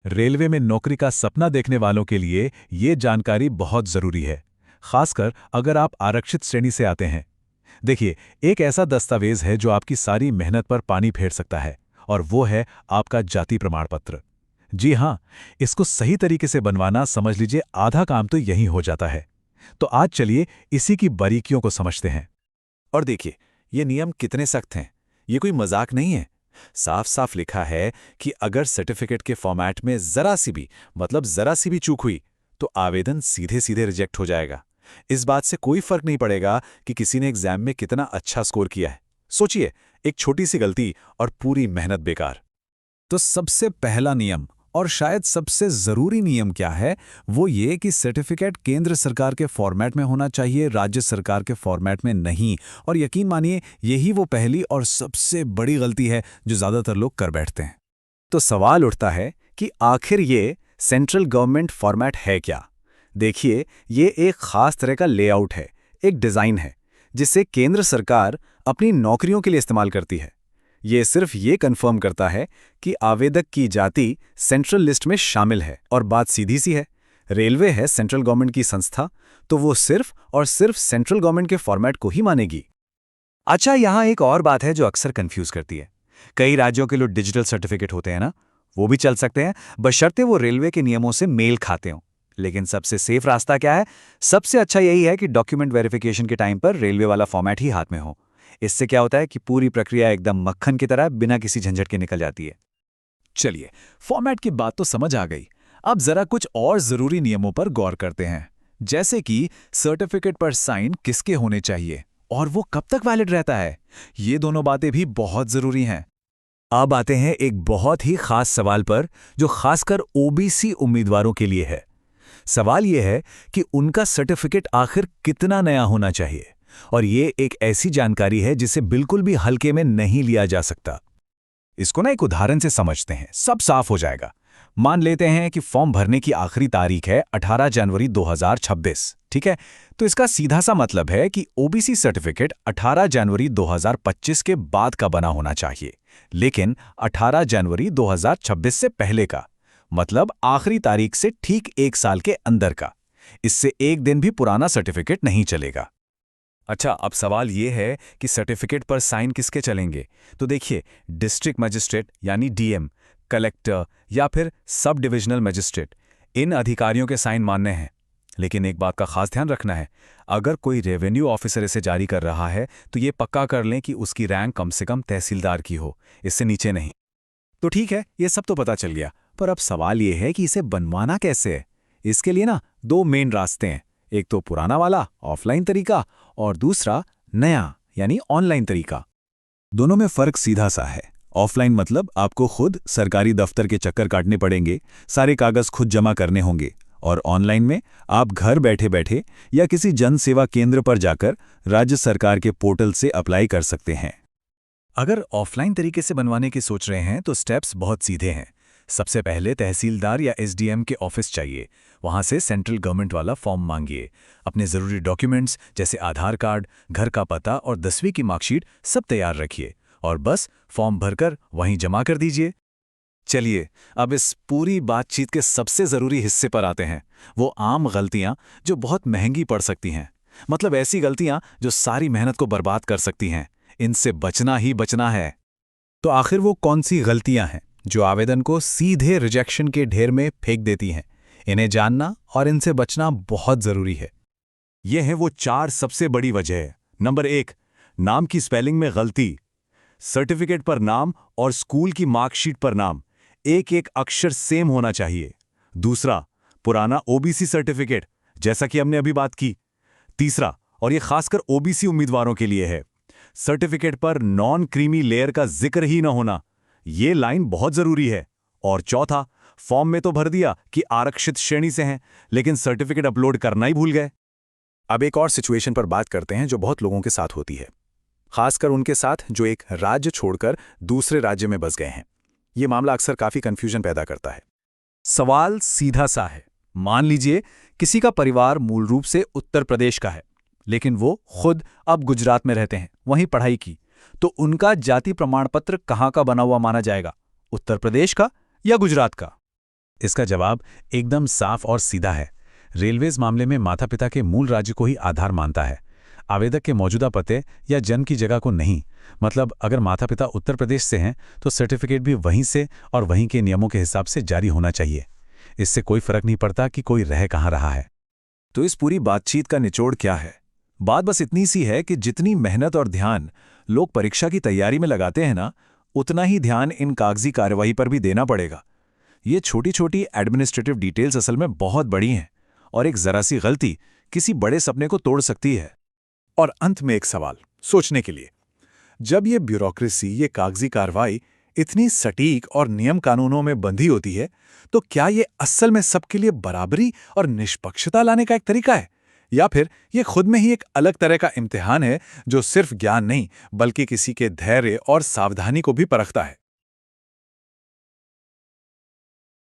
Railway में नौकरी का सपना देखने वालों के लिए ये जानकारी बहुत जरूरी है, खासकर अगर आप आरक्षित श्रेणी से आते हैं। देखिए, एक ऐसा दस्तावेज है जो आपकी सारी मेहनत पर पानी फेर सकता है, और वो है आपका जाति प्रमाण पत्र। जी हाँ, इसको सही तरीके से बनवाना समझ लीजिए आधा काम तो यही हो जाता है। तो आज चलिए इसी की बारीकियों को समझते हैं। और देखिए, ये नियम कितने सख्त हैं। ये कोई मजाक नहीं है। साफ साफ लिखा है कि अगर सर्टिफिकेट के फॉर्मेट में जरा सी भी चूक हुई तो आवेदन सीधे सीधे रिजेक्ट हो जाएगा। इस बात से कोई फर्क नहीं पड़ेगा कि किसी ने एग्जाम में कितना अच्छा स्कोर किया है। सोचिए, एक छोटी सी गलती और पूरी मेहनत बेकार। तो सबसे पहला नियम और शायद सबसे ज़रूरी नियम क्या है, वो ये कि सर्टिफिकेट केंद्र सरकार के फॉर्मेट में होना चाहिए, राज्य सरकार के फॉर्मेट में नहीं। और यकीन मानिए, यही वो पहली और सबसे बड़ी गलती है जो ज़्यादातर लोग कर बैठते हैं। तो सवाल उठता है कि आखिर ये सेंट्रल गवर्नमेंट फॉर्मेट है क्या? देखिए, ये एक खास तरह का लेआउट है, एक डिज़ाइन है, जिसे केंद्र सरकार अपनी नौकरियों के लिए इस्तेमाल करती है। ये सिर्फ ये कंफर्म करता है कि आवेदक की जाति सेंट्रल लिस्ट में शामिल है। और बात सीधी सी है, रेलवे है सेंट्रल गवर्नमेंट की संस्था, तो वो सिर्फ और सिर्फ सेंट्रल गवर्नमेंट के फॉर्मेट को ही मानेगी। अच्छा, यहाँ एक और बात है जो अक्सर कंफ्यूज करती है। कई राज्यों के लिए डिजिटल सर्टिफिकेट होते हैं ना, वो भी चल सकते हैं, बशर्ते वो रेलवे के नियमों से मेल खाते हों। लेकिन सबसे सेफ रास्ता क्या है? सबसे अच्छा यही है कि डॉक्यूमेंट वेरिफिकेशन के टाइम पर रेलवे वाला फॉर्मेट ही हाथ में हो। इससे क्या होता है कि पूरी प्रक्रिया एकदम मक्खन की तरह बिना किसी झंझट के निकल जाती है। चलिए, फॉर्मेट की बात तो समझ आ गई। अब जरा कुछ और जरूरी नियमों पर गौर करते हैं, जैसे कि सर्टिफिकेट पर साइन किसके होने चाहिए और वो कब तक वैलिड रहता है। ये दोनों बातें भी बहुत जरूरी हैं। अब आते हैं एक बहुत ही खास सवाल पर, जो खासकर ओबीसी उम्मीदवारों के लिए है। सवाल यह है कि उनका सर्टिफिकेट आखिर कितना नया होना चाहिए, और ये एक ऐसी जानकारी है जिसे बिल्कुल भी हल्के में नहीं लिया जा सकता। इसको ना एक उदाहरण से समझते हैं, सब साफ हो जाएगा। मान लेते हैं कि फॉर्म भरने की आखिरी तारीख है 18 जनवरी 2026, ठीक है? तो इसका सीधा सा मतलब है कि ओबीसी सर्टिफिकेट 18 जनवरी 2025 के बाद का बना होना चाहिए, लेकिन 18 जनवरी 2026 से पहले का, मतलब आखिरी तारीख से ठीक 1 साल के अंदर का। इससे एक दिन भी पुराना सर्टिफिकेट नहीं चलेगा। अच्छा, अब सवाल ये है कि सर्टिफिकेट पर साइन किसके चलेंगे? तो देखिए, डिस्ट्रिक्ट मजिस्ट्रेट यानी डीएम, कलेक्टर या फिर सब डिविजनल मजिस्ट्रेट, इन अधिकारियों के साइन मान्य हैं। लेकिन एक बात का खास ध्यान रखना है, अगर कोई रेवेन्यू ऑफिसर इसे जारी कर रहा है तो ये पक्का कर लें कि उसकी रैंक कम से कम तहसीलदार की हो, इससे नीचे नहीं। तो ठीक है, ये सब तो पता चल गया, पर अब सवाल ये है कि इसे बनवाना कैसे है। इसके लिए ना दो मेन रास्ते हैं, एक तो पुराना वाला ऑफलाइन तरीका और दूसरा नया यानी ऑनलाइन तरीका। दोनों में फर्क सीधा सा है। ऑफलाइन मतलब आपको खुद सरकारी दफ्तर के चक्कर काटने पड़ेंगे, सारे कागज खुद जमा करने होंगे, और ऑनलाइन में आप घर बैठे बैठे या किसी जन सेवा केंद्र पर जाकर राज्य सरकार के पोर्टल से अप्लाई कर सकते हैं। अगर ऑफलाइन तरीके से बनवाने की सोच रहे हैं तो स्टेप्स बहुत सीधे हैं। सबसे पहले तहसीलदार या एसडीएम के ऑफिस चाहिए, वहां से सेंट्रल गवर्नमेंट वाला फॉर्म मांगिए। अपने ज़रूरी डॉक्यूमेंट्स जैसे आधार कार्ड, घर का पता और 10वीं की मार्कशीट सब तैयार रखिए, और बस फॉर्म भरकर वहीं जमा कर दीजिए। चलिए, अब इस पूरी बातचीत के सबसे ज़रूरी हिस्से पर आते हैं, वो आम गलतियां जो बहुत महंगी पड़ सकती हैं। मतलब ऐसी गलतियां जो सारी मेहनत को बर्बाद कर सकती हैं। इनसे बचना ही बचना है। तो आखिर वो कौन सी गलतियां हैं जो आवेदन को सीधे रिजेक्शन के ढेर में फेंक देती हैं? इन्हें जानना और इनसे बचना बहुत ज़रूरी है। ये हैं वो 4 सबसे बड़ी वजह। नंबर 1, नाम की स्पेलिंग में गलती। सर्टिफिकेट पर नाम और स्कूल की मार्कशीट पर नाम एक एक अक्षर सेम होना चाहिए। दूसरा, पुराना ओबीसी सर्टिफिकेट, जैसा कि हमने अभी बात की। तीसरा, और ये खासकर ओबीसी उम्मीदवारों के लिए है, सर्टिफिकेट पर नॉन क्रीमी लेयर का जिक्र ही न होना। ये लाइन बहुत जरूरी है। और चौथा, फॉर्म में तो भर दिया कि आरक्षित श्रेणी से हैं, लेकिन सर्टिफिकेट अपलोड करना ही भूल गए। अब एक और सिचुएशन पर बात करते हैं जो बहुत लोगों के साथ होती है, खासकर उनके साथ जो एक राज्य छोड़कर दूसरे राज्य में बस गए हैं। ये मामला अक्सर काफी कंफ्यूजन पैदा करता है। सवाल सीधा सा है। मान लीजिए किसी का परिवार मूल रूप से उत्तर प्रदेश का है, लेकिन वो खुद अब गुजरात में रहते हैं, वहीं पढ़ाई की। तो उनका जाति प्रमाण पत्र कहाँ का बना हुआ माना जाएगा, उत्तर प्रदेश का या गुजरात का? इसका जवाब एकदम साफ और सीधा है। रेलवेज मामले में माता पिता के मूल राज्य को ही आधार मानता है, आवेदक के मौजूदा पते या जन्म की जगह को नहीं। मतलब अगर माता पिता उत्तर प्रदेश से हैं तो सर्टिफिकेट भी वहीं से और वहीं के नियमों के हिसाब से जारी होना चाहिए। इससे कोई फर्क नहीं पड़ता कि कोई रह कहाँ रहा है। तो इस पूरी बातचीत का निचोड़ क्या है? बात बस इतनी सी है कि जितनी मेहनत और ध्यान लोग परीक्षा की तैयारी में लगाते हैं ना, उतना ही ध्यान इन कागजी कार्यवाही पर भी देना पड़ेगा। ये छोटी छोटी एडमिनिस्ट्रेटिव डिटेल्स असल में बहुत बड़ी हैं और एक जरा सी गलती किसी बड़े सपने को तोड़ सकती है। और अंत में एक सवाल सोचने के लिए, जब ये ब्यूरोक्रेसी, ये कागजी कार्रवाई इतनी सटीक और नियम कानूनों में बंधी होती है, तो क्या ये असल में सबके लिए बराबरी और निष्पक्षता लाने का एक तरीका है, या फिर ये खुद में ही एक अलग तरह का इम्तिहान है जो सिर्फ ज्ञान नहीं बल्कि किसी के धैर्य और सावधानी को भी परखता है?